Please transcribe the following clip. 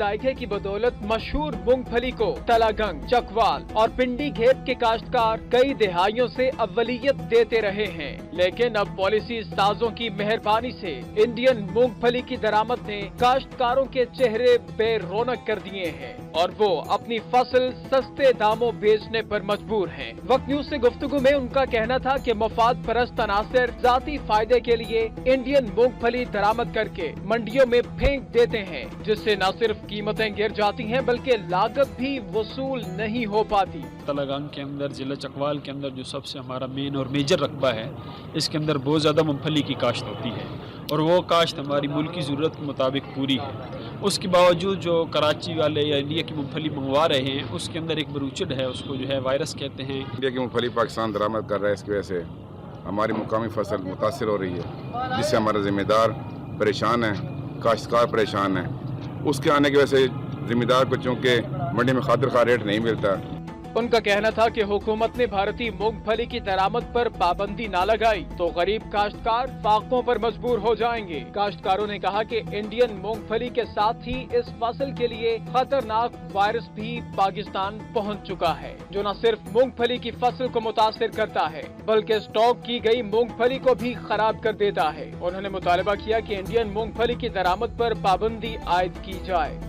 जायके की बदौलत मशहूर मूंगफली को तलागंग, चकवाल और पिंडी घेप के काश्तकार कई दिहाइयों से अव्वलियत देते रहे हैं, लेकिन अब पॉलिसी साजों की मेहरबानी से इंडियन मूंगफली की दरामद ने काश्तकारों के चेहरे बेरौनक कर दिए हैं और वो अपनी फसल सस्ते दामों बेचने पर मजबूर हैं। वक्त न्यूज से गुफ्तगू में उनका कहना था कि मफाद परस्त अनासिर जाती फायदे के लिए इंडियन मूंगफली दरामद करके मंडियों में फेंक देते हैं, जिससे न सिर्फ कीमतें गिर जाती हैं बल्कि लागत भी वसूल नहीं हो पाती। तलागंग के अंदर, जिला चकवाल के अंदर जो सबसे हमारा मेन और मेजर रकबा है, इसके अंदर बहुत ज़्यादा मूंगफली की काश्त होती है और वो काश्त हमारी मुल्क की ज़रूरत के मुताबिक पूरी है। उसके बावजूद जो कराची वाले या इंडिया की मूंगफली मंगवा रहे हैं, उसके अंदर एक बरूचड है, उसको जो है वायरस कहते हैं। इंडिया की मूंगफली पाकिस्तान दरामद कर रहा है, इसकी वजह से हमारी मुकामी फसल मुतासर हो रही है, जिससे हमारे ज़िम्मेदार परेशान हैं, काश्तकार परेशान हैं। उसके आने की वजह से ज़िम्मेदार को चूँकि मंडी में खातिर खा रेट नहीं मिलता। उनका कहना था कि हुकूमत ने भारतीय मूंगफली की दरामद पर पाबंदी न लगाई तो गरीब काश्तकार फाकों पर मजबूर हो जाएंगे। काश्तकारों ने कहा कि इंडियन मूंगफली के साथ ही इस फसल के लिए खतरनाक वायरस भी पाकिस्तान पहुंच चुका है, जो न सिर्फ मूंगफली की फसल को मुतासिर करता है बल्कि स्टॉक की गई मूंगफली को भी खराब कर देता है। उन्होंने मुतालबा किया कि इंडियन मूंगफली की दरामद पर पाबंदी आयद की जाए।